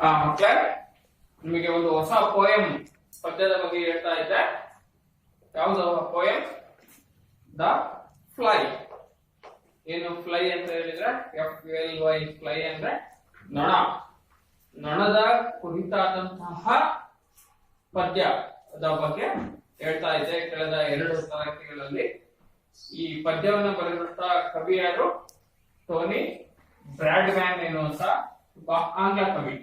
ಮಕ್ಕಳೇ, ನಿಮಗೆ ಒಂದು ಹೊಸ ಪೋಯಂ ಪದ್ಯದ ಬಗ್ಗೆ ಹೇಳ್ತಾ ಇದ್ದೆ. ಯಾವುದು ಪೋಯಂ? The fly. ಏನು ಫ್ಲೈ ಅಂತ ಹೇಳಿದ್ರೆ FLY ಫ್ಲೈ ಅಂದ್ರೆ ನೊಣ. ನೊಣದ ಕುರಿತಾದಂತಹ ಪದ್ಯದ ಬಗ್ಗೆ ಹೇಳ್ತಾ ಇದ್ದೆ. ಕಳೆದ 2 ತರಗತಿಗಳಲ್ಲಿ ಈ ಪದ್ಯವನ್ನು ಬರೆದಂತಹ ಕವಿ ಯಾರು? ಟೋನಿ ಬ್ರಾಡ್ಮ್ಯಾನ್ ಎನ್ನುವಂತ ಒಬ್ಬ ಆಂಗ್ಲ ಕವಿ.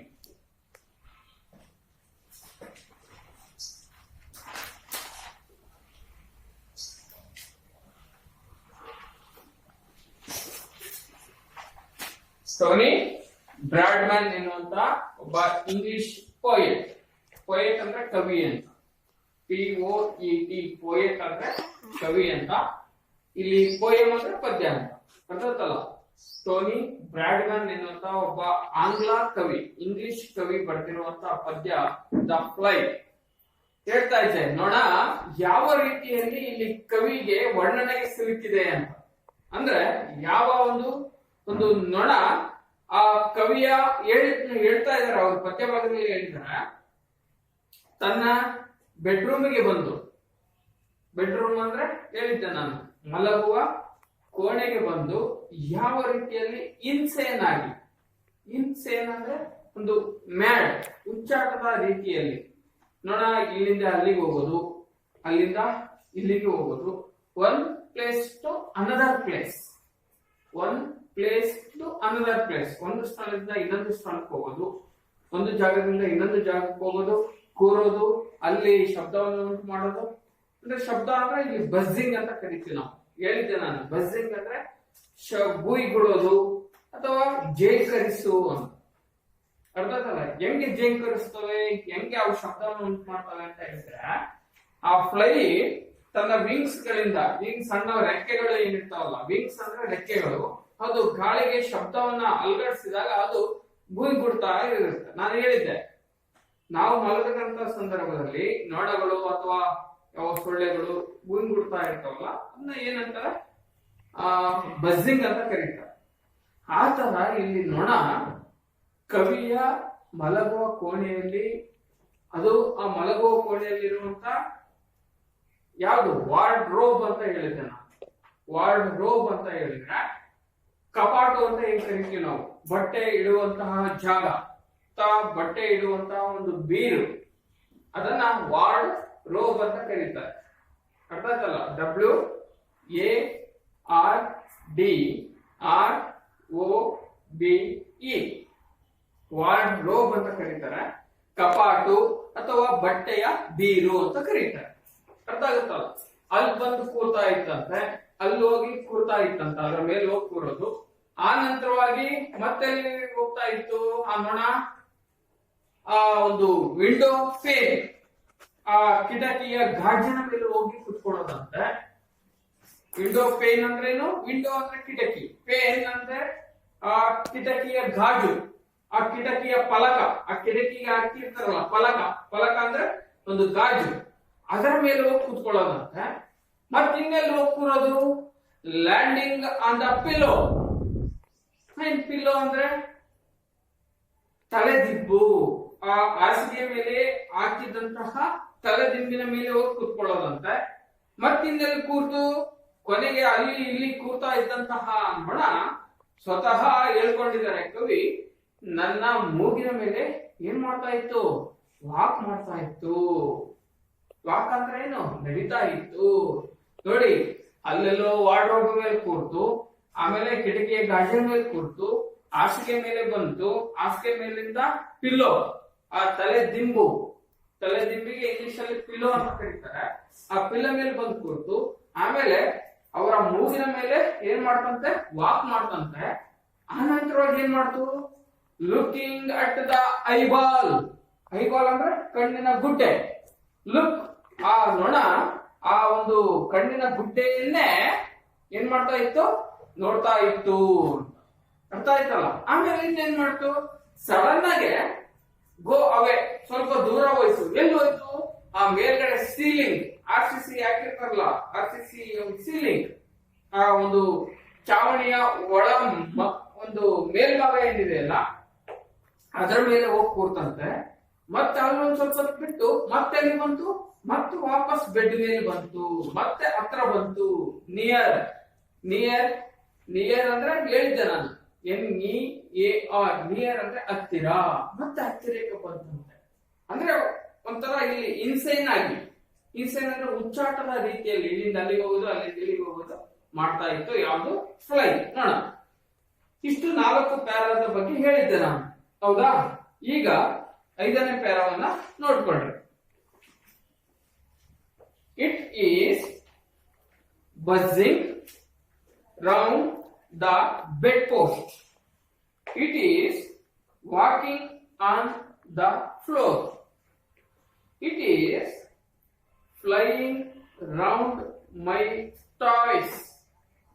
ಟೋನಿ ಬ್ರಾಡ್ಮ್ಯಾನ್ ಎನ್ನುವಂತ ಒಬ್ಬ ಇಂಗ್ಲಿಷ್ ಪೋಯೆಟ್. ಪೋಯೆಟ್ ಅಂದ್ರೆ ಕವಿ ಅಂತ. POET ಪೋಯೆಟ್ ಅಂದ್ರೆ ಕವಿ ಅಂತ. ಇಲ್ಲಿ ಪೋಯಂ ಅಂದ್ರೆ ಪದ್ಯ ಅಂತ ಅರ್ಥಲ್ಲ. ಟೋನಿ ಬ್ರಾಡ್ಮ್ಯಾನ್ ಎನ್ನುವಂತ ಒಬ್ಬ ಆಂಗ್ಲ ಕವಿ, ಇಂಗ್ಲಿಷ್ ಕವಿ ಬರ್ತಿರುವಂತ ಪದ್ಯ ದ ಫ್ಲೈ. ಹೇಳ್ತಾ ಇದ್ದೆ, ನೊಣ ಯಾವ ರೀತಿಯಲ್ಲಿ ಇಲ್ಲಿ ಕವಿಗೆ ವರ್ಣನೆಗೆ ಸಿಲುಕಿದೆ ಅಂತ. ಅಂದ್ರೆ ಯಾವ ಒಂದು ನೊಣ ಆ ಕವಿಯ ಹೇಳ್ತಾ ಇದಾರೆ, ಅವ್ರ ಪದ್ಯ ಭಾಗದಲ್ಲಿ ಹೇಳಿದಾರೆ, ತನ್ನ ಬೆಡ್ರೂಮಿಗೆ ಬಂದು, ಬೆಡ್ರೂಮ್ ಅಂದ್ರೆ ಹೇಳಿದ್ದೆ ನಾನು, ಮಲಗುವ ಕೋಣೆಗೆ ಬಂದು ಯಾವ ರೀತಿಯಲ್ಲಿ ಇನ್ಸೇನ್ ಆಗಿ, ಇನ್ಸೇನ್ ಅಂದ್ರೆ ಒಂದು ಮ್ಯಾಡ್, ಹುಚ್ಚಾಟದ ರೀತಿಯಲ್ಲಿ ನೋಡ, ಇಲ್ಲಿಂದ ಅಲ್ಲಿಗೆ ಹೋಗೋದು, ಅಲ್ಲಿಂದ ಇಲ್ಲಿಗೆ ಹೋಗೋದು, one place to another place, one place to another place, ಒಂದು ಸ್ಥಳದಿಂದ ಇನ್ನೊಂದು ಸ್ಥಳಕ್ಕೆ ಹೋಗೋದು, ಒಂದು ಜಾಗದಿಂದ ಇನ್ನೊಂದು ಜಾಗಕ್ಕೆ ಹೋಗೋದು, ಕೂರೋದು, ಅಲ್ಲಿ ಶಬ್ದವನ್ನು ಉಂಟು ಮಾಡೋದು. ಅಂದ್ರೆ ಶಬ್ದ ಅಂದ್ರೆ ಇಲ್ಲಿ ಬಸ್ಸಿಂಗ್ ಅಂತ ಕರಿತೀವಿ ನಾವು. ಹೇಳಿದ್ದೆ ನಾನು, ಬಸ್ಸಿಂಗ್ ಅಂದ್ರೆ ಬೂಯಿಗುಡೋದು ಅಥವಾ ಜೇಂಕರಿಸು ಅಂತ. ಅರ್ಥ ಆಯ್ತಲ್ಲ? ಹೆಂಗೆ ಜೇಂಕರಿಸ್ತವೆ, ಹೆಂಗೆ ಅವು ಶಬ್ದವನ್ನು ಉಂಟು ಮಾಡ್ತವೆ ಅಂತ ಹೇಳಿದ್ರೆ, ಆ ಫ್ಲೈ ತನ್ನ ವಿಂಗ್ಸ್ ಗಳಿಂದ, ವಿಂಗ್ಸ್ ಸಣ್ಣ ರೆಕ್ಕೆಗಳು ಏನಿರ್ತಾವಲ್ಲ, ವಿಂಗ್ಸ್ ಅಂದ್ರೆ ರೆಕ್ಕೆಗಳು, ಅದು ಗಾಳಿಗೆ ಶಬ್ದವನ್ನ ಅಲುಗಾಡಿಸಿದಾಗ ಅದು ಬೂಯಿಗುಡ್ತಾ ಇರುತ್ತೆ. ನಾನು ಹೇಳಿದ್ದೆ, ನಾವು ಮಲಗದಂತ ಸಂದರ್ಭದಲ್ಲಿ ನೊಣಗಳು ಅಥವಾ ಯಾವ ಸೊಳ್ಳೆಗಳು ಬೂಯಿಗುಡ್ತಾ ಇರ್ತಾವಲ್ಲ, ಅದನ್ನ ಏನಂತಾರೆ, ಬಸ್ಸಿಂಗ್ ಅಂತ ಕರೀತಾರೆ. ಆ ತರ ಇಲ್ಲಿ ನೊಣ ಕವಿಯ ಮಲಗುವ ಕೋಣೆಯಲ್ಲಿ, ಅದು ಆ ಮಲಗುವ ಕೋಣೆಯಲ್ಲಿರುವಂತ ಯಾವುದು ವಾರ್ಡ್ರೋಬ್ ಅಂತ ಹೇಳಿದ್ದೆ ನಾನು. ವಾರ್ಡ್ರೋಬ್ ಅಂತ ಹೇಳಿದ್ರೆ ಕಪಾಟು ಅಂತ ಏನ್ ಕರಿತೀವಿ ನಾವು, ಬಟ್ಟೆ ಇಡುವಂತಹ ಜಾಗ, ಬಟ್ಟೆ ಇಡುವಂತಹ ಒಂದು ಬೀರು, ಅದನ್ನ ವಾರ್ಡ್ ರೋಬ್ ಅಂತ ಕರೀತಾರೆ. ಅರ್ಥ ಆಯ್ತಲ್ಲ? WARDROBE, ವಾರ್ಡ್ ರೋಬ್ ಅಂತ ಕರೀತಾರೆ. ಕಪಾಟು ಅಥವಾ ಬಟ್ಟೆಯ ಬೀರು ಅಂತ ಕರೀತಾರೆ. ಅರ್ಥ ಆಗುತ್ತಲ್ಲ? ಅಲ್ಲಿ ಬಂದು ಕೂರ್ತಾ ಇತ್ತಂತೆ, ಅಲ್ಲಿ ಹೋಗಿ ಕೂರ್ತಾ ಇತ್ತಂತ, ಅದರ ಮೇಲೆ ಹೋಗಿ ಕೂರೋದು. ಆ ನಂತರವಾಗಿ ಮತ್ತೆ ಹೋಗ್ತಾ ಇತ್ತು ಆ ನೊಣ, ಆ ಒಂದು ವಿಂಡೋ ಫೇನ್, ಆ ಕಿಟಕಿಯ ಗಾಜಿನ ಮೇಲೆ ಹೋಗಿ ಕುತ್ಕೊಳ್ಳೋದಂತೆ. ವಿಂಡೋ ಪೇನ್ ಅಂದ್ರೇನು? ವಿಂಡೋ ಅಂದ್ರೆ ಕಿಟಕಿ, ಪೇನ್ ಅಂದ್ರೆ ಆ ಕಿಟಕಿಯ ಗಾಜು, ಆ ಕಿಟಕಿಯ ಫಲಕ, ಆ ಕಿಟಕಿಗೆ ಹಾಕಿರ್ತಾರಲ್ಲ ಫಲಕ, ಫಲಕ ಅಂದ್ರೆ ಒಂದು ಗಾಜು, ಅದರ ಮೇಲೆ ಹೋಗಿ ಕುತ್ಕೊಳ್ಳೋದಂತೆ. ಮತ್ತೆ ಇನ್ನೆಲ್ಲಿ ಹೋಗಿ ಕೂರೋದು? Landing on the pillow. Pillow ಅಂದ್ರೆ ತಲೆದಿಬ್ಬು, ಆ ಹಾಸಿಗೆ ಮೇಲೆ ಹಾಕಿದಂತಹ ತಲೆದಿಂಬಿನ ಮೇಲೆ ಹೋಗಿ ಕೂತ್ಕೊಳ್ಳೋದಂತೆ. ಮತ್ತಿನ್ನೆಲ್ಲಿ ಕೂರ್ತು, ಕೊನೆಗೆ ಅಲ್ಲಿ ಇಲ್ಲಿ ಕೂರ್ತಾ ಇದ್ದಂತಹ ನೊಣ ಸ್ವತಃ ಹೇಳ್ಕೊಂಡಿದ್ದಾರೆ ಕವಿ, ನನ್ನ ಮೂಗಿನ ಮೇಲೆ ಏನ್ ಮಾಡ್ತಾ ಇತ್ತು? ವಾಕ್ ಮಾಡ್ತಾ ಇತ್ತು. ವಾಕ್ ಅಂದ್ರೆ ಏನು? ನಡೀತಾ ಇತ್ತು. ನೋಡಿ, ಅಲ್ಲೆಲ್ಲೋ ವಾರ್ಡ್ರೋಬ್ ಮೇಲೆ ಕೂರ್ತು, ಆಮೇಲೆ ಕಿಟಕಿಯ ಗಾಜಿನ ಮೇಲೆ ಕೂರ್ತು, ಹಾಸಿಗೆ ಮೇಲೆ ಬಂತು, ಹಾಸಿಗೆ ಮೇಲಿಂದ ಪಿಲ್ಲೋ, ಆ ತಲೆದಿಂಬು, ತಲೆದಿಂಬಿಗೆ ಇಂಗ್ಲಿಷ್ ಅಲ್ಲಿ ಪಿಲ್ಲೋ ಅಂತ ಕರೀತಾರೆ, ಆ ಪಿಲ್ಲೋ ಮೇಲೆ ಬಂದು ಕೂರ್ತು, ಆಮೇಲೆ ಅವರ ಮೂಗಿನ ಮೇಲೆ ಏನ್ ಮಾಡ್ತಂತೆ? ವಾಕ್ ಮಾಡ್ತಂತೆ. ಆ ನಂತರವಾಗಿ ಏನ್ ಮಾಡ್ತು? Looking at the eyeball. Eyeball ಅಂದ್ರೆ ಕಣ್ಣಿನ ಗುಡ್ಡೆ. ಲುಕ್, ಆ ನೊಣ ಆ ಒಂದು ಕಣ್ಣಿನ ಗುಡ್ಡೆಯನ್ನೇ ಏನ್ ಮಾಡ್ತಾ ಇತ್ತು? ನೋಡ್ತಾ ಇತ್ತು. ಅರ್ಥ ಆಯ್ತಲ್ಲ? ಆಮೇಲೆ ಇನ್ನೇನ್ ಮಾಡ್ತು? ಸಡನ್ ಆಗಿ ಗೋ ಅವೇ, ಸ್ವಲ್ಪ ದೂರ ಹೋಯ್ತು. ಎಲ್ಲಿ ಹೋಯ್ತು? ಆ ಮೇಲ್ಗಡೆ ಸೀಲಿಂಗ್, RCC ಹಾಕಿರ್ತಾರಲ್ಲ, RCC ಸೀಲಿಂಗ್, ಆ ಒಂದು ಚಾವಣಿಯ ಒಳ ಒಂದು ಮೇಲ್ಭಾಗ ಏನಿದೆ ಅಲ್ಲ, ಅದರ ಮೇಲೆ ಹೋಗಿ ಕೂರ್ತಂತೆ. ಮತ್ತೆ ಅಲ್ಲೊಂದ್ ಸ್ವಲ್ಪ ಹೊತ್ತು ಬಿಟ್ಟು ಮತ್ತೆ ಅಲ್ಲಿ ಬಂತು, ಮತ್ತೆ ವಾಪಸ್ ಬೆಡ್ ಮೇಲೆ ಬಂತು, ಮತ್ತೆ ಹತ್ರ ಬಂತು. ನಿಯರ್ ನಿಯರ್ ನಿಯರ್ ಅಂದ್ರೆ ಹೇಳಿದ್ದೆ ನಾನು, NEAR ನಿಯರ್ ಅಂದ್ರೆ ಹತ್ತಿರ. ಮತ್ತೆ ಹತ್ತಿರಕ್ಕೆ ಬಂತಂತೆ. ಅಂದ್ರೆ ಒಂಥರ ಇಲ್ಲಿ ಇನ್ಸೈನ್ ಆಗಿ, ಇನ್ಸೈನ್ ಅಂದ್ರೆ ಉಚ್ಚಾಟದ ರೀತಿಯಲ್ಲಿ ಇಲ್ಲಿಂದ ಅಲ್ಲಿಗೆ ಹೋಗುದು, ಅಲ್ಲಿಂದ ಇಲ್ಲಿಗೆ ಹೋಗುದು ಮಾಡ್ತಾ ಇತ್ತು. ಯಾವುದು? ಫ್ಲೈ. ನೋಡ, ಇಷ್ಟು 4 ಪ್ಯಾರಾದ ಬಗ್ಗೆ ಹೇಳಿದ್ದೆ ನಾನು, ಹೌದಾ? ಈಗ 5ನೇ ಪ್ಯಾರಾವನ್ನ ನೋಡ್ಕೊಳ್ರಿ. It is buzzing round the bedpost. It is walking on the floor. It is flying round my toys.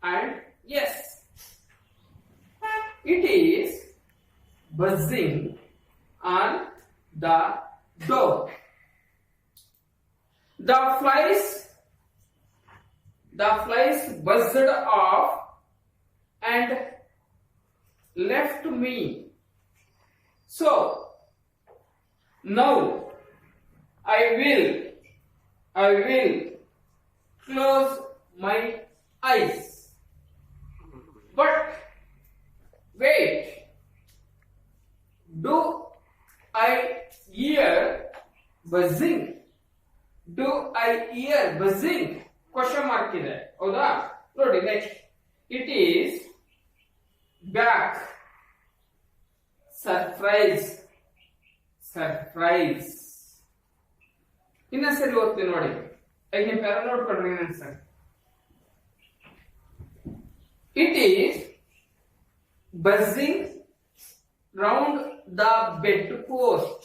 And yes, it is buzzing on the door. The flies buzzed off and left me. So now I will close my eyes. But wait, do I hear buzzing? Do I hear buzzing? Question mark ಇದೆ, ಹೌದಾ? ನೋಡಿ next. It is back. Surprise. ಇನ್ನೊಂದ್ಸರಿ ಓದ್ತೀನಿ ನೋಡಿ. 5ನೇ para ನೋಡ್ಕೊಳ್ರಿ ಇನ್ನೊಂದ್ಸರಿ. It is buzzing round the bedpost.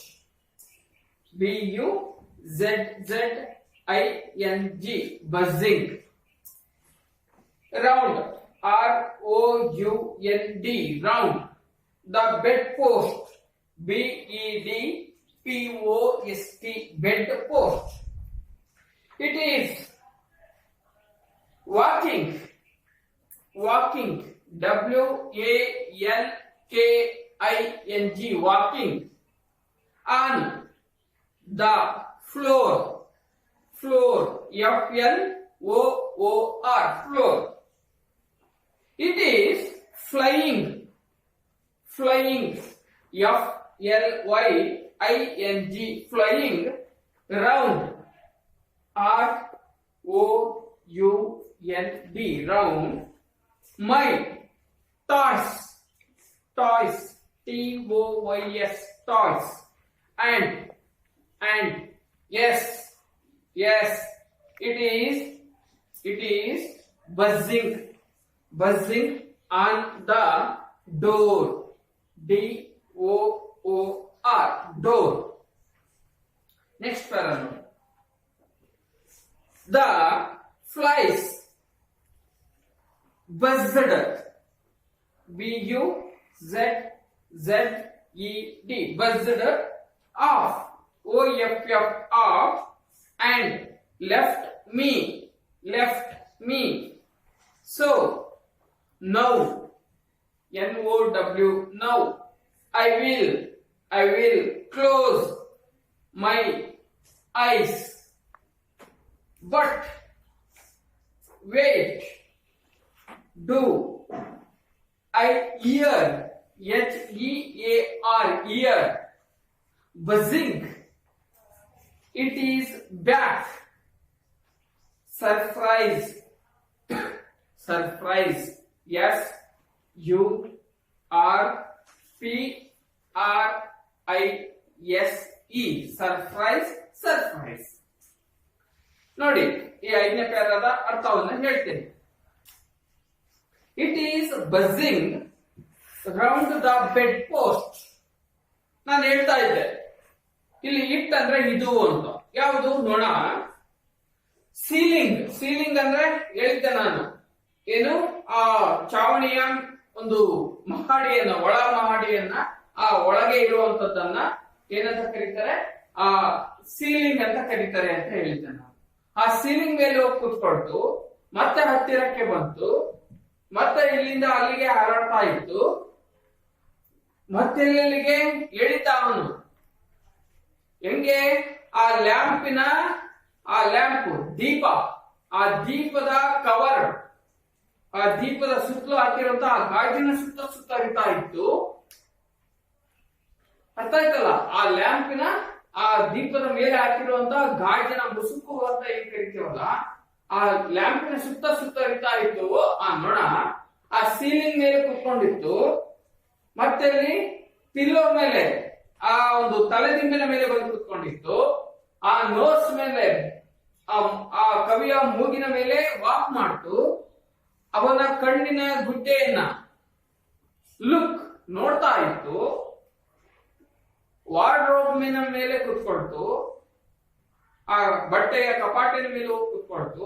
BUZZING. Buzzing. Round. ROUND. Round. The bedpost. BEDPOST. Bedpost. It is walking. WALKING. Walking on the floor. FLOOR. Floor. It is flying. FLYING. Flying round. ROUND. Round my toys. TOYS. Toys. And yes, it is buzzing on the door. DOOR. Door. Next paragraph. The flies buzzed. BUZZED. Buzzed off. OFF. And left me. So now, NOW. Now I will close my eyes. But wait, do I hear? HEAR. Buzzing. It is back. Surprise. SURPRISE. Surprise. ನೋಡಿ, ಈ 5ನೇ ಪ್ಯಾರಾದ ಅರ್ಥವನ್ನು ಹೇಳ್ತೇನೆ. It is buzzing round the bedpost. ನಾನು ಹೇಳ್ತಾ ಇದ್ದೆ, ಇಲ್ಲಿ it ಅಂದ್ರೆ ಇದು ಅಂತ. ಯಾವುದು ನೋಣ? ಸೀಲಿಂಗ್ ಅಂದ್ರೆ ಹೇಳಿದ್ದೆ ನಾನು, ಏನು ಆ ಚಾವಣಿಯ ಒಂದು ಮಹಡಿಯನ್ನ, ಒಳ ಮಹಡಿಯನ್ನ, ಆ ಒಳಗೆ ಇರುವಂತದ್ದನ್ನ ಏನಂತ ಕರೀತಾರೆ? ಆ ಸೀಲಿಂಗ್ ಅಂತ ಕರೀತಾರೆ ಅಂತ ಹೇಳಿದ್ದೆ ನಾನು. ಆ ಸೀಲಿಂಗ್ ಮೇಲೆ ಹೋಗಿ ಕೂತ್ಕೊಳ್ತು, ಮತ್ತೆ ಹತ್ತಿರಕ್ಕೆ ಬಂತು, ಮತ್ತೆ ಇಲ್ಲಿಂದ ಅಲ್ಲಿಗೆ ಹಾರಾಡ್ತಾ ಇತ್ತು. ಮತ್ತೆ ಎಲ್ಲಿಗೆ ಎಳಿತ ಅವನು. ಹೆಂಗೆ? ಆ ಲ್ಯಾಂಪ್ ದೀಪ, ಆ ದೀಪದ ಕವರ್, ಆ ದೀಪದ ಸುತ್ತಲೂ ಹಾಕಿರುವಂತಹ ಗಾಜಿನ ಸುತ್ತ ಹರಿತಾ ಇತ್ತು. ಅರ್ಥ ಆಯ್ತಲ್ಲ? ಆ ಲ್ಯಾಂಪಿನ ಆ ದೀಪದ ಮೇಲೆ ಹಾಕಿರುವಂತಹ ಗಾಜಿನ ಮುಸುಕು ಅಂತ ಏನ್ ಕರಿತೀವಲ್ಲ, ಆ ಲ್ಯಾಂಪಿನ ಸುತ್ತ ಹರಿತಾ ಇತ್ತು. ಆ ನೊಣ ಆ ಸೀಲಿಂಗ್ ಮೇಲೆ ಕುತ್ಕೊಂಡಿತ್ತು. ಮತ್ತೆ ಅಲ್ಲಿ ಪಿಲ್ಲೋ ಮೇಲೆ, ಆ ಒಂದು ತಲೆದಿಂಬಿನ ಮೇಲೆ ಬಂದು ಕುತ್ಕೊಂಡಿತ್ತು. ಆ ನೋಸ್ ಮೇಲೆ, ಆ ಕವಿಯ ಮೂಗಿನ ಮೇಲೆ ವಾಕ್ ಮಾಡ್ತು. ಅವನ ಕಣ್ಣಿನ ಗುಡ್ಡೆಯನ್ನ ಲುಕ್ ನೋಡ್ತಾ ಇತ್ತು. ವಾರ್ಡ್ರೋಬ್ನ ಮೇಲೆ ಕುತ್ಕೊಳ್ತು. ಆ ಬಟ್ಟೆಯ ಕಪಾಟಿನ ಮೇಲೆ ಹೋಗಿ ಕುತ್ಕೊಳ್ತು.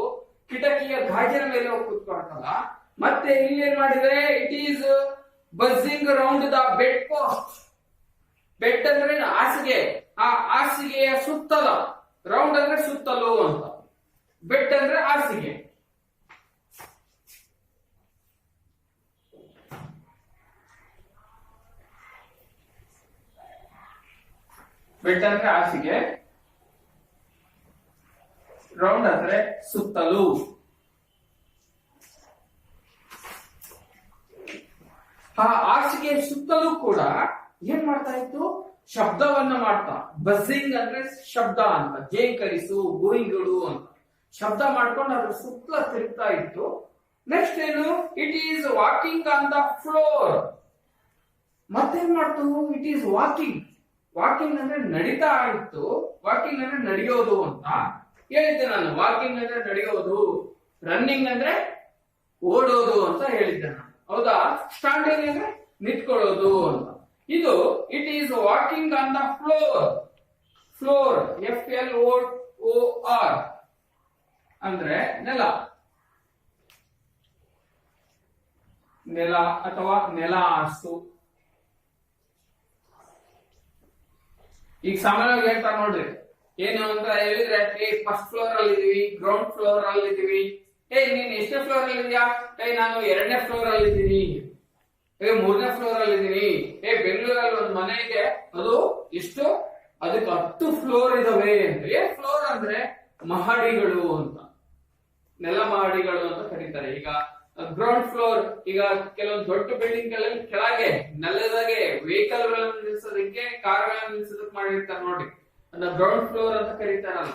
ಕಿಟಕಿಯ ಗಾಜಿನ ಮೇಲೆ ಹೋಗಿ ಕುತ್ಕೊಳ್ತಲ್ಲ. ಮತ್ತೆ ಇಲ್ಲಿ ಏನ್ ಮಾಡಿದ್ರೆ, it is buzzing round the bed post. Bed ಅಂದ್ರೆ ಹಾಸಿಗೆ, ಆ ಹಾಸಿಗೆಯ ಸುತ್ತಲ, ರೌಂಡ್ ಅಂದ್ರೆ ಸುತ್ತಲೂ ಅಂತ, ಬೆಡ್ ಅಂದ್ರೆ ಹಾಸಿಗೆ. ಬೆಡ್ ಅಂದ್ರೆ ಹಾಸಿಗೆ, ರೌಂಡ್ ಅಂದ್ರೆ ಸುತ್ತಲೂ. ಆ ಹಾಸಿಗೆ ಸುತ್ತಲೂ ಕೂಡ ಏನ್ ಮಾಡ್ತಾ ಇತ್ತು? ಶಬ್ದವನ್ನ ಮಾಡ್ತಾ. ಬಸ್ಸಿಂಗ್ ಅಂದ್ರೆ ಶಬ್ದ ಅಂತ, ಜೇಂಕರಿಸು, ಗೋಯಿಂಗಳು ಅಂತ ಶಬ್ದ ಮಾಡ್ಕೊಂಡು ಅದ್ರ ಸುತ್ತಲ ತಿರುಗ್ತಾ ಇತ್ತು. ನೆಕ್ಸ್ಟ್ ಏನು? It is walking on the floor. ಮತ್ತೇನ್ ಮಾಡ್ತು? It is walking. ವಾಕಿಂಗ್ ಅಂದ್ರೆ ನಡೀತಾ ಇತ್ತು. ವಾಕಿಂಗ್ ಅಂದ್ರೆ ನಡೆಯೋದು ಅಂತ ಹೇಳಿದ್ದೆ ನಾನು. ವಾಕಿಂಗ್ ಅಂದ್ರೆ ನಡೆಯೋದು, ರನ್ನಿಂಗ್ ಅಂದ್ರೆ ಓಡೋದು ಅಂತ ಹೇಳಿದ್ದೆ ನಾನು, ಹೌದಾ? ಸ್ಟ್ಯಾಂಡಿಂಗ್ ಅಂದ್ರೆ ನಿಂತ್ಕೊಳ್ಳೋದು ಅಂತ. ಇದು it is walking on the floor. Floor FLOOR ಅಂದ್ರೆ ನೆಲ, ನೆಲ ಅಥವಾ ನೆಲ ಹಾಸು. ಈಗ ಸಾಮಾನ್ಯವಾಗಿ ಹೇಳ್ತಾ ನೋಡ್ರಿ, ಏನು ಅಂತ ಹೇಳಿದ್ರೆ, ಫಸ್ಟ್ ಫ್ಲೋರ್ ಅಲ್ಲಿ ಇದೀವಿ, ಗ್ರೌಂಡ್ ಫ್ಲೋರ್ ಅಲ್ಲಿ ಇದೀವಿ. ನೀನ್ ಎಷ್ಟನೇ ಫ್ಲೋರ್ ಅಲ್ಲಿ ಇದೀಯಾ? ನಾನು 2ನೇ ಫ್ಲೋರ್ ಅಲ್ಲಿ ಇದ್ದೀನಿ. 3ನೇ ಫ್ಲೋರ್ ಅಲ್ಲಿ ಇದೀನಿ. ಬೆಂಗಳೂರಲ್ಲಿ ಒಂದು ಮನೆ ಇದೆ, ಅದು ಎಷ್ಟು? ಅದಕ್ಕೆ 10 ಫ್ಲೋರ್ ಇದಾವೆ ಅಂತ. ಫ್ಲೋರ್ ಅಂದ್ರೆ ಮಹಡಿಗಳು ಅಂತ, ನೆಲ ಮಹಡಿಗಳು ಅಂತ ಕರೀತಾರೆ. ಈಗ ಗ್ರೌಂಡ್ ಫ್ಲೋರ್, ಈಗ ಕೆಲವೊಂದು ದೊಡ್ಡ ಬಿಲ್ಡಿಂಗ್ ಗಳಲ್ಲಿ ಕೆಳಗೆ ನೆಲದಾಗೆ ವೆಹಿಕಲ್ ಗಳನ್ನು ನಿಲ್ಸೋದಕ್ಕೆ, ಕಾರ್ ಗಳನ್ನು ನಿಲ್ಸೋದಕ್ಕೆ ಮಾಡಿರ್ತಾರೆ ನೋಡಿ, ಅದನ್ನ ಗ್ರೌಂಡ್ ಫ್ಲೋರ್ ಅಂತ ಕರೀತಾರಲ್ಲ,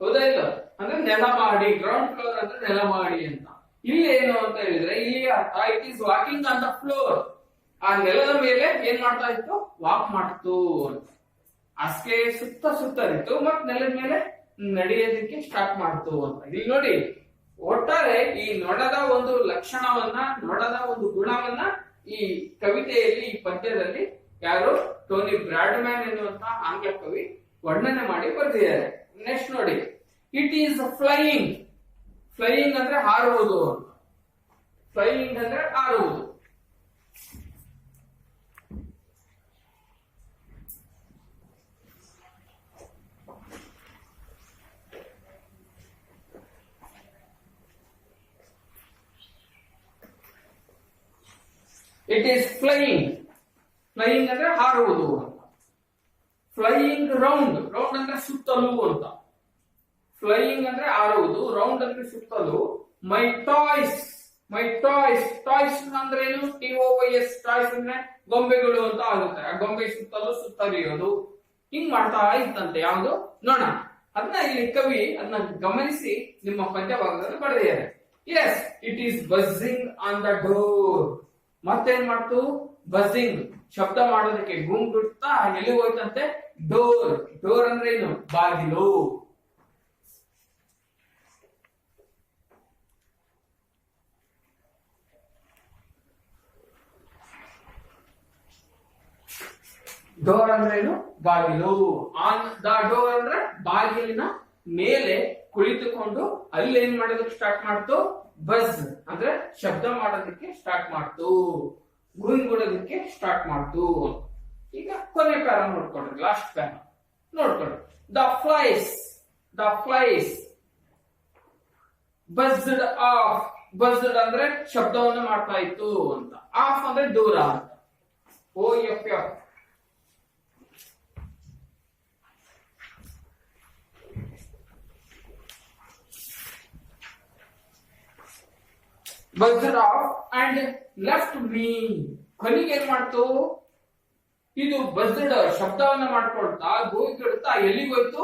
ಹೌದಾ? ಇಲ್ಲ ಅಂದ್ರೆ ನೆಲ ಮಹಡಿ. ಗ್ರೌಂಡ್ ಫ್ಲೋರ್ ಅಂದ್ರೆ ನೆಲ ಮಹಡಿ ಅಂತ. ಇಲ್ಲಿ ಏನು ಅಂತ ಹೇಳಿದ್ರೆ, ಇಲ್ಲಿ it is walking on the floor. ಆ ನೆಲದ ಮೇಲೆ ಏನ್ ಮಾಡ್ತಾ ಇತ್ತು? ವಾಕ್ ಮಾಡ್ತು. ಹಾಸಿಗೆ ಸುತ್ತರಿತ್ತು, ಮತ್ ನೆಲದ ಮೇಲೆ ನಡೆಯೋದಕ್ಕೆ ಸ್ಟಾರ್ಟ್ ಮಾಡ್ತು ಅಂತ. ಇಲ್ಲಿ ನೋಡಿ, ಒಟ್ಟಾರೆ ಈ ನೊಣದ ಒಂದು ಲಕ್ಷಣವನ್ನ, ನೊಣದ ಒಂದು ಗುಣವನ್ನ ಈ ಕವಿತೆಯಲ್ಲಿ, ಈ ಪದ್ಯದಲ್ಲಿ ಯಾರು? ಟೋನಿ ಬ್ರಾಡ್ಮ್ಯಾನ್ ಎನ್ನುವಂತ ಆಂಗ್ಲ ಕವಿ ವರ್ಣನೆ ಮಾಡಿ ಬರ್ತಿದ್ದಾರೆ. ನೆಕ್ಸ್ಟ್ ನೋಡಿ, ಇಟ್ ಈಸ್ ಫ್ಲೈಯಿಂಗ್. ಫ್ಲೈಯಿಂಗ್ ಅಂದ್ರೆ ಹಾರುವುದು ಅಂತ. ಫ್ಲೈಯಿಂಗ್ ಅಂದ್ರೆ ಹಾರುವುದು. It is flying. ಫ್ಲೈಯಿಂಗ್ ಅಂದ್ರೆ ಹಾರುವುದು ಅಂತ. Flying round. ರೌಂಡ್ ಅಂದ್ರೆ ಸುತ್ತಲೂ ಅಂತ. ಫ್ಲೈಯಿಂಗ್ ಅಂದ್ರೆ ಹಾರುವುದು, ರೌಂಡ್ ಅಂದ್ರೆ ಸುತ್ತಲೂ. ಮೈ ಟಾಯ್ಸ್. ಮೈ ಟಾಯ್ಸ್. ಟಾಯ್ಸ್ ಅಂದ್ರೆ ಏನು? TOYS. ಟಾಯ್ಸ್ ಅಂದ್ರೆ ಗೊಂಬೆಗಳು ಅಂತ ಆಗುತ್ತೆ. ಆ ಗೊಂಬೆ ಸುತ್ತಲೂ ಸುತ್ತರಿಯೋದು, ಹಿಂಗ್ ಮಾಡ್ತಾ ಇತ್ತಂತೆ ಯಾವುದು? ನೊಣ. ಅದನ್ನ ಇಲ್ಲಿ ಕವಿ ಅದನ್ನ ಗಮನಿಸಿ ನಿಮ್ಮ ಪದ್ಯ ಭಾಗದಲ್ಲಿ ಬರೆದಿದ್ದಾರೆ. Yes, it is buzzing on the door. ಮತ್ತೇನ್ ಮಾಡ್ತು? ಬಸ್ಸಿಂಗ್, ಶಬ್ದ ಮಾಡೋದಕ್ಕೆ ಗುಂಗುಡ್ತಾ ಎಲ್ಲಿ ಹೋಯ್ತಂತೆ? ಡೋರ್. ಡೋರ್ ಅಂದ್ರೆ ಏನು? ಬಾಗಿಲು. ಡೋರ್ ಅಂದ್ರೆ ಏನು? ಬಾಗಿಲು. ಆನ್ ದ ಡೋರ್ ಅಂದ್ರೆ ಬಾಗಿಲಿನ ಮೇಲೆ ಕುಳಿತುಕೊಂಡು ಅಲ್ಲಿ ಏನ್ ಮಾಡೋದಕ್ಕೆ ಸ್ಟಾರ್ಟ್ ಮಾಡ್ತು? ಬಸ್ ಅಂದ್ರೆ ಶಬ್ದ ಮಾಡೋದಕ್ಕೆ ಸ್ಟಾರ್ಟ್ ಮಾಡ್ತು, ಗುಂಗುಡೋದಕ್ಕೆ ಸ್ಟಾರ್ಟ್ ಮಾಡ್ತು. ಈಗ ಕೊನೆ ಪ್ಯಾರ ನೋಡ್ಕೊಡ್ರಿ, ಲಾಸ್ಟ್ ಪ್ಯಾರ ನೋಡ್ಕೊಡ್ರಿ. The flies. The flies buzzed off. Buzzed ಅಂದ್ರೆ ಶಬ್ದವನ್ನು ಮಾಡ್ತಾ ಇತ್ತು ಅಂತ. ಆಫ್ ಅಂದ್ರೆ ದೂರ ಅಂತ. OFF. buzzed off and left me. ಕೊನೆಗೆ ಏನ್ ಮಾಡ್ತು, ಇದು ಬಜ್ಡ್ ಶಬ್ದವನ್ನ ಮಾಡ್ಕೊಳ್ತಾ ಗೋಗಿಡ್ತಾ ಎಲ್ಲಿಗೆ ಹೋಯ್ತು,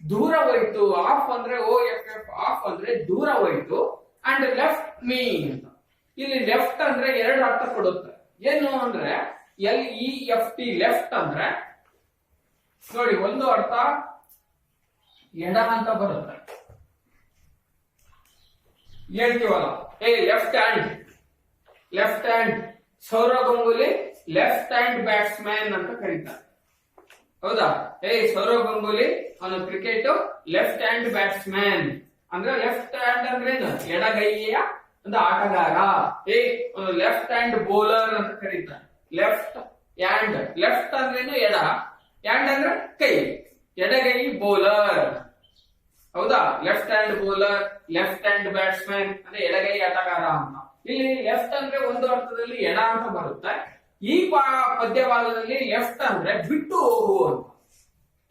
ದೂರ ಹೋಯ್ತು. ಆಫ್ ಅಂದ್ರೆ OFF, ಆಫ್ ಅಂದ್ರೆ ದೂರ ಹೋಯ್ತು. ಅಂಡ್ ಲೆಫ್ಟ್ ಮೀ ಅಂತ, ಇಲ್ಲಿ ಲೆಫ್ಟ್ ಅಂದ್ರೆ ಎರಡು ಅರ್ಥ ಕೊಡುತ್ತೆ. ಏನು ಅಂದ್ರೆ LEFT, ಲೆಫ್ಟ್ ಅಂದ್ರೆ ನೋಡಿ, ಒಂದು ಅರ್ಥ ಎಡ ಅಂತ ಬರುತ್ತೆ, ಹೇಳ್ತೀವಲ್ಲ, left hand, left hand. Sourav Ganguly left hand batsman ಅಂತ ಕರೀತಾರೆ, ಹೌದಾ? ಸೌರವ್ ಗಂಗೂಲಿ ಅವನು ಕ್ರಿಕೆಟ್ ಲೆಫ್ಟ್ ಹ್ಯಾಂಡ್ ಬ್ಯಾಟ್ಸ್ಮನ್ ಅಂದ್ರೆ, ಲೆಫ್ಟ್ ಹ್ಯಾಂಡ್ ಅಂದ್ರೆ ಎಡಗೈಯ ಒಂದು ಆಟಗಾರ. ಲೆಫ್ಟ್ ಹ್ಯಾಂಡ್ ಬೌಲರ್ ಅಂತ ಕರೀತಾರೆ, ಲೆಫ್ಟ್ ಹ್ಯಾಂಡ್. ಲೆಫ್ಟ್ ಅಂದ್ರೇನು ಎಡ, ಹ್ಯಾಂಡ್ ಅಂದ್ರೆ ಕೈ, ಎಡಗೈ ಬೌಲರ್, ಹೌದಾ? Left hand bowler, left hand batsman ಅಂದ್ರೆ ಎಡಗೈ ಆಟಗಾರ ಅಂತ. ಇಲ್ಲಿ ಲೆಫ್ಟ್ ಅಂದ್ರೆ ಒಂದು ಅರ್ಥದಲ್ಲಿ ಎಡ ಅಂತ ಬರುತ್ತೆ. ಈ ಪದ್ಯಭಾಗದಲ್ಲಿ ಲೆಫ್ಟ್ ಅಂದ್ರೆ ಬಿಟ್ಟು ಹೋಗು ಅಂತ.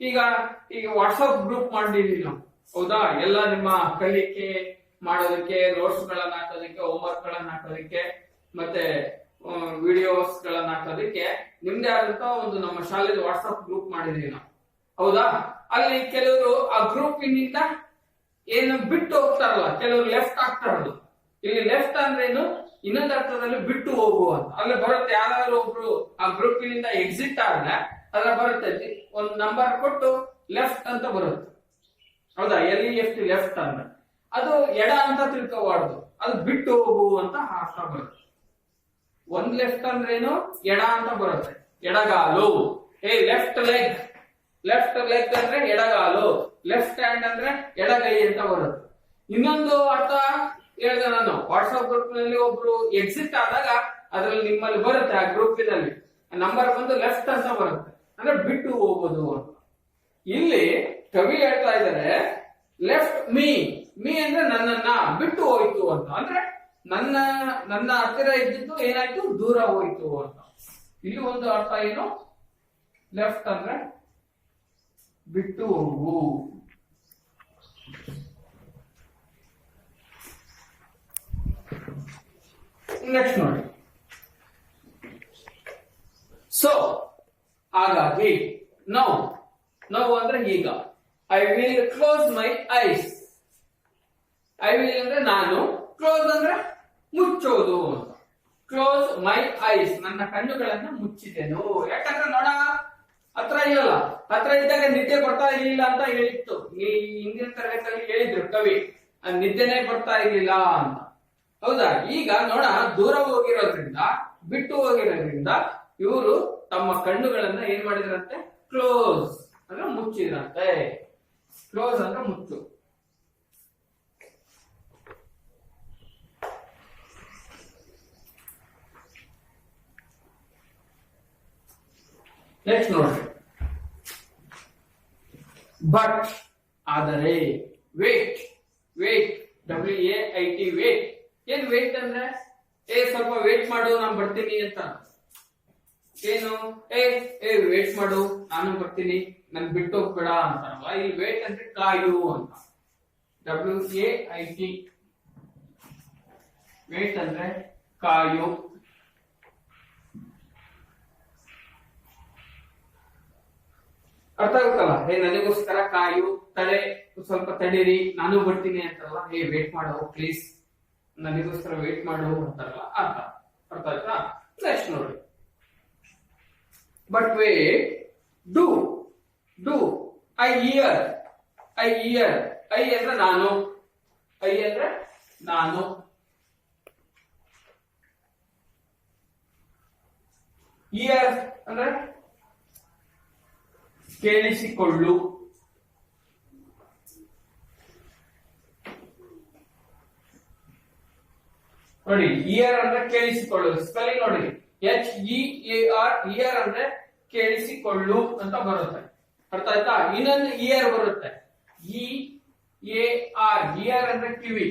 ಈಗ ವಾಟ್ಸ್ಆಪ್ ಗ್ರೂಪ್ ಮಾಡಿದೀವಿ ನಾವು, ಹೌದಾ? ಎಲ್ಲ ನಿಮ್ಮ ಕಲಿಕೆ ಮಾಡೋದಕ್ಕೆ, ನೋಟ್ಸ್ ಗಳನ್ನ ಹಾಕೋದಕ್ಕೆ, ಹೋಮ್ವರ್ಕ್ ಗಳನ್ನ ಹಾಕೋದಕ್ಕೆ, ಮತ್ತೆ ವಿಡಿಯೋಸ್ ಗಳನ್ನ ಹಾಕೋದಕ್ಕೆ ನಿಮ್ದೇ ಆದಂತ ಒಂದು ನಮ್ಮ ಶಾಲೆಗೆ ವಾಟ್ಸ್ಆಪ್ ಗ್ರೂಪ್ ಮಾಡಿದೀವಿ ನಾವು, ಹೌದಾ? ಅಲ್ಲಿ ಕೆಲವರು ಆ ಗ್ರೂಪ್ ಇಂದ ಏನು ಬಿಟ್ಟು ಹೋಗ್ತಾರಲ್ಲ, ಕೆಲವರು ಲೆಫ್ಟ್ ಆಗ್ತಾರದು. ಇಲ್ಲಿ ಲೆಫ್ಟ್ ಅಂದ್ರೇನು, ಇನ್ನೊಂದು ಅರ್ಥದಲ್ಲಿ ಬಿಟ್ಟು ಹೋಗು ಅಂತ. ಅಲ್ಲಿ ಬರುತ್ತೆ, ಯಾರಾದ್ರೂ ಒಬ್ರು ಆ ಗ್ರೂಪ್ ನಿಂದ ಎಕ್ಸಿಟ್ ಆದ್ರೆ ಅದ್ರ ಬರುತ್ತೆ, ಒಂದು ನಂಬರ್ ಕೊಟ್ಟು ಲೆಫ್ಟ್ ಅಂತ ಬರುತ್ತೆ, ಹೌದಾ? LEFT, ಲೆಫ್ಟ್ ಅಂದ್ರೆ ಅದು ಎಡ ಅಂತ ತಿಳ್ಕೋಬಾರ್ದು, ಅದು ಬಿಟ್ಟು ಹೋಗು ಅಂತ ಅರ್ಥ ಬರುತ್ತೆ. ಒಂದ್ ಲೆಫ್ಟ್ ಅಂದ್ರೇನು, ಎಡ ಅಂತ ಬರುತ್ತೆ, ಎಡಗಾಲು. ಲೆಫ್ಟ್ ಲೆಗ್, ಲೆಫ್ಟ್ ಲೆಗ್ ಅಂದ್ರೆ ಎಡಗಾಲು. ಲೆಫ್ಟ್ ಹ್ಯಾಂಡ್ ಅಂದ್ರೆ ಎಡಗೈ ಅಂತ ಬರುತ್ತೆ. ಇನ್ನೊಂದು ಅರ್ಥ ಹೇಳಿದೆ ನಾನು, ವಾಟ್ಸ್ಆಪ್ ಗ್ರೂಪ್ ನಲ್ಲಿ ಒಬ್ರು ಎಕ್ಸಿಟ್ ಆದಾಗ ಅದ್ರಲ್ಲಿ ನಿಮ್ಮಲ್ಲಿ ಬರುತ್ತೆ, ಆ ಗ್ರೂಪಿನಲ್ಲಿ ನಂಬರ್ ಬಂದು ಲೆಫ್ಟ್ ಅಂತ ಬರುತ್ತೆ, ಅಂದ್ರೆ ಬಿಟ್ಟು ಹೋಗೋದು ಅಂತ. ಇಲ್ಲಿ ಕವಿ ಹೇಳ್ತಾ ಇದ್ದಾರೆ ಲೆಫ್ಟ್ ಮೀ, ಮೀ ಅಂದ್ರೆ ನನ್ನನ್ನ ಬಿಟ್ಟು ಹೋಯ್ತು ಅಂತ, ಅಂದ್ರೆ ನನ್ನ ಹತ್ತಿರ ಇದ್ದಿದ್ದು ಏನಾಯ್ತು, ದೂರ ಹೋಯ್ತು ಅಂತ. ಇಲ್ಲಿ ಒಂದು ಅರ್ಥ ಏನು, ಲೆಫ್ಟ್ ಅಂದ್ರೆ ಬಿಟ್ಟು ಹೋಗು. ನೆಕ್ಸ್ಟ್ ನೋಡಿ, ಸೊ ಹಾಗಾಗಿ ನೌ ಅಂದ್ರೆ ಈಗ, I will close my ice. I will ಅಂದ್ರೆ ನಾನು, ಕ್ಲೋಸ್ ಅಂದ್ರೆ ಮುಚ್ಚೋದು ಅಂತ. ಕ್ಲೋಸ್ ಮೈ ಐಸ್, ನನ್ನ ಕಣ್ಣುಗಳನ್ನ ಮುಚ್ಚಿದೆನು. ಯಾಕಂದ್ರೆ ನೋಡ ಹತ್ರ ಇಲ್ಲಲ್ಲ, ಹತ್ರ ಇದ್ದಾಗ ನಿದ್ದೆ ಬರ್ತಾ ಇರ್ಲಿಲ್ಲ ಅಂತ ಹೇಳಿತ್ತು, ಈ ಹಿಂದಿನ ತರಗತಿಯಲ್ಲಿ ಹೇಳಿದ್ರು ಕವಿ, ನಿದ್ದೆನೆ ಬರ್ತಾ ಇರ್ಲಿಲ್ಲ ಅಂತ, ಹೌದಾ? ಈಗ ನೋಡ, ದೂರ ಹೋಗಿರೋದ್ರಿಂದ, ಬಿಟ್ಟು ಹೋಗಿರೋದ್ರಿಂದ ಇವರು ತಮ್ಮ ಕಣ್ಣುಗಳನ್ನ ಏನ್ ಮಾಡಿದ್ರಂತೆ, ಕ್ಲೋಸ್ ಅಂದ್ರೆ ಮುಚ್ಚಿದ್ರಂತೆ. ಕ್ಲೋಸ್ ಅಂದ್ರೆ ಮುಚ್ಚು. ನೆಕ್ಸ್ಟ್ ನೋಡ್ರಿ, ಬಟ್ ಆದರೆ, ವೇಟ್, ವೇಟ್, WAIT, ವೇಟ್. ಏನ್ ವೇಟ್ ಅಂದ್ರೆ, ಸ್ವಲ್ಪ ವೇಟ್ ಮಾಡು, ನಾನು ಬರ್ತೀನಿ ಅಂತ. ಏನು, ವೇಟ್ ಮಾಡು, ನಾನು ಬರ್ತೀನಿ, ನನ್ ಬಿಟ್ಟು ಹೋಗ್ಬೇಡ ಅಂತಾರಲ್ಲ. ಇಲ್ಲಿ ವೇಟ್ ಅಂದ್ರೆ ಕಾಯು ಅಂತ, WAIT, ವೇಟ್ ಅಂದ್ರೆ ಕಾಯು. ಅರ್ಥ ಆಗುತ್ತಲ್ಲ, ನನಗೋಸ್ಕರ ಕಾಯು, ತಡೆ, ಸ್ವಲ್ಪ ತಡೀರಿ, ನಾನು ಬರ್ತೀನಿ ಅಂತಾರಲ್ಲ. ವೇಟ್ ಮಾಡು ಪ್ಲೀಸ್, ನನಗೋಸ್ಕರ ವೇಟ್ ಮಾಡು ಅಂತಾರಲ್ಲ, ಅರ್ಥ ಆಯ್ತಾ? ನೆಕ್ಸ್ಟ್ ನೋಡಿ, but wait, do, I hear, I ಅಂದ್ರೆ ನಾನು, ಐ ಅಂದ್ರೆ ನಾನು. ಹಿಯರ್ ಅಂದ್ರೆ ಕೇಳಿಸಿಕೊಳ್ಳು. ನೋಡಿ, ಇಯರ್ ಅಂದ್ರೆ ಕೇಳಿಸಿಕೊಳ್ಳು, ಸ್ಪೆಲ್ಲಿಂಗ್ ನೋಡಿ, HEAR, ಇಯರ್ ಅಂದ್ರೆ ಕೇಳಿಸಿಕೊಳ್ಳು ಅಂತ ಬರುತ್ತೆ, ಅರ್ಥ ಆಯ್ತಾ? ಇನ್ನೊಂದು ಇಯರ್ ಬರುತ್ತೆ, EAR, ಇಯರ್ ಅಂದ್ರೆ ಕಿವಿ.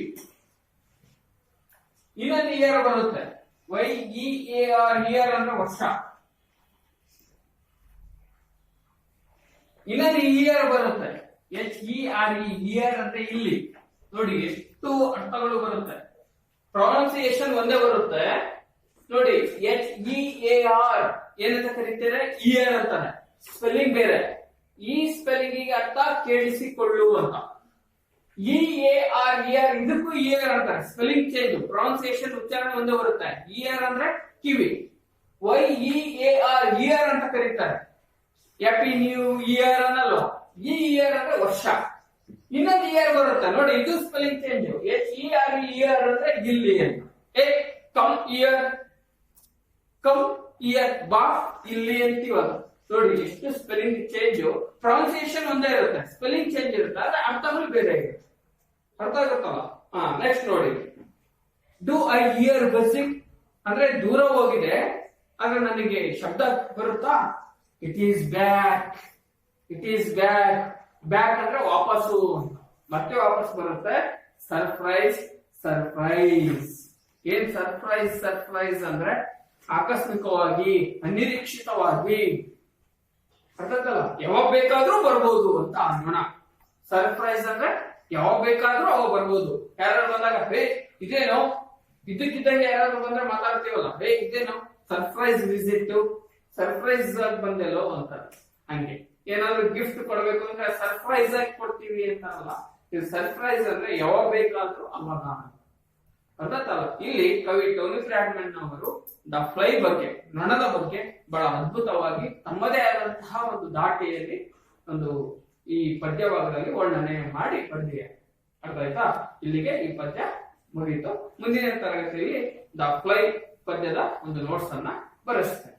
ಇನ್ನೊಂದು ಇಯರ್ ಬರುತ್ತೆ, YEAR, ಇಯರ್ ಅಂದ್ರೆ ವರ್ಷ. ಇನ್ನೊಂದು ಇಯರ್ ಬರುತ್ತೆ, HERE, ಇಯರ್ ಅಂದ್ರೆ ಇಲ್ಲಿ ನೋಡಿ ಎಷ್ಟು ಅರ್ಥಗಳು ಬರುತ್ತೆ. ಪ್ರೊನೌನ್ಸಿಯೇಷನ್ ಒಂದೇ ಬರುತ್ತೆ ನೋಡಿ. HEAR ಏನಂತ ಕರೀತಾರೆ, ಇಯರ್ ಅಂತಾನೆ. ಸ್ಪೆಲ್ಲಿಂಗ್ ಬೇರೆ. ಈ ಸ್ಪೆಲ್ಲಿಂಗ್ ಗೆ ಅರ್ಥ ಕೇಳಿಸಿಕೊಳ್ಳು ಅಂತ. EAR ಇದಕ್ಕೂ ಇಯರ್ ಅಂತಾರೆ. ಸ್ಪೆಲ್ಲಿಂಗ್ ಚೇಂಜ್, ಪ್ರೊನೌನ್ಸಿಯೇಷನ್ ಉಚ್ಚಾರಣೆ ಒಂದೇ ಬರುತ್ತೆ. ಇಯರ್ ಅಂದ್ರೆ ಕಿವಿ. YEAR ಇಯರ್ ಅಂತ ಕರೀತಾರೆ. ಹ್ಯಾಪಿ ನ್ಯೂ ಇಯರ್ ಅನ್ನಲ್ವಾ, ಈ ಇಯರ್ ಅಂದ್ರೆ ವರ್ಷ. ಇನ್ನೊಂದು ಇಯರ್ ಬರುತ್ತೆ ನೋಡಿ, ಇದು ಸ್ಪೆಲ್ಲಿಂಗ್ ಚೇಂಜ್. HERE ಇಯರ್ ಅಂದ್ರೆ ಇಲ್ಲಿ ಅಂತ. ಕಮ್ ಇಯರ್, ಕಮ್ ಇಯರ್, ಬಾ ಇಲ್ಲಿ ಅಂತೀವಲ್ಲ ನೋಡಿ. ಎಷ್ಟು ಸ್ಪೆಲ್ಲಿಂಗ್ ಚೇಂಜ್. ಪ್ರೊನೌನ್ಸಿಯೇಷನ್ ಒಂದೇ ಇರುತ್ತೆ, ಸ್ಪೆಲ್ಲಿಂಗ್ ಚೇಂಜ್ ಇರುತ್ತೆ, ಆದ್ರೆ ಅರ್ಥಗಳು ಬೇರೆ ಇರುತ್ತೆ. ಅರ್ಥ ಆಗುತ್ತಲ್ಲ. ನೆಕ್ಸ್ಟ್ ನೋಡಿ, ಡು ಐ ಹಿಯರ್ ಬಸ್ಸಿಂಗ್ ಅಂದ್ರೆ ದೂರ ಹೋಗಿದೆ, ಆದ್ರೆ ನನಗೆ ಶಬ್ದ ಬರುತ್ತಾ, it is back. It is back. Back ಅಂದ್ರೆ ವಾಪಸ್ಸು, ಮತ್ತೆ ವಾಪಸ್ ಬರುತ್ತೆ. Surprise, surprise. ಏನ್ ಸರ್ಪ್ರೈಸ್? ಸರ್ಪ್ರೈಸ್ ಅಂದ್ರೆ ಆಕಸ್ಮಿಕವಾಗಿ, ಅನಿರೀಕ್ಷಿತವಾಗಿ. ಅರ್ಥಕ್ಕಲ್ಲ, ಯಾವಾಗ ಬೇಕಾದ್ರೂ ಬರ್ಬೋದು ಅಂತ ಅನ್ನೋಣ. ಸರ್ಪ್ರೈಸ್ ಅಂದ್ರೆ ಯಾವಾಗ ಬೇಕಾದ್ರೂ ಅವಾಗ ಬರ್ಬೋದು. ಯಾರು ಬಂದಾಗ ಹೇ ಇದೇನೋ, ಇದಕ್ಕಿದ್ದಂಗೆ ಯಾರಾದ್ರೂ ಬಂದ್ರೆ ಮಾತಾಡ್ತೀವಲ್ಲ, ಹೇ ಇದೇನೋ ಸರ್ಪ್ರೈಸ್ ವಿಸಿಟ್, ಸರ್ಪ್ರೈಸ್ ಆಗಿ ಬಂದೆಲ್ಲೋ ಅಂತ. ಹಂಗೆ ಏನಾದ್ರು ಗಿಫ್ಟ್ ಕೊಡ್ಬೇಕು ಅಂದ್ರೆ ಸರ್ಪ್ರೈಸ್ ಆಗಿ ಕೊಡ್ತೀವಿ ಅಂತಾರಲ್ಲ, ಇದು ಸರ್ಪ್ರೈಸ್ ಅಂದ್ರೆ ಯಾವಾಗ ಬೇಕಾದ್ರೂ ಅವಾಗ. ಅರ್ಥಾತಲ್ಲ. ಇಲ್ಲಿ ಕವಿ ಟೋನಿ ಬ್ರಾಡ್ಮನ್ ಅವರು ದ ಫ್ಲೈ ಬಗ್ಗೆ, ನೊಣದ ಬಗ್ಗೆ ಬಹಳ ಅದ್ಭುತವಾಗಿ ತಮ್ಮದೇ ಆದಂತಹ ಒಂದು ದಾಟಿಯಲ್ಲಿ ಒಂದು ಈ ಪದ್ಯ ಭಾಗದಲ್ಲಿ ವರ್ಣನೆ ಮಾಡಿ ಬರೆದಿದ್ದಾರೆ. ಅರ್ಥ ಆಯ್ತಾ? ಇಲ್ಲಿಗೆ ಈ ಪದ್ಯ ಮುಗಿಯಿತು. ಮುಂದಿನ ತರಗತಿಯಲ್ಲಿ ದ ಫ್ಲೈ ಪದ್ಯದ ಒಂದು ನೋಟ್ಸ್ ಅನ್ನ ಬರೆಸ್ತೇನೆ.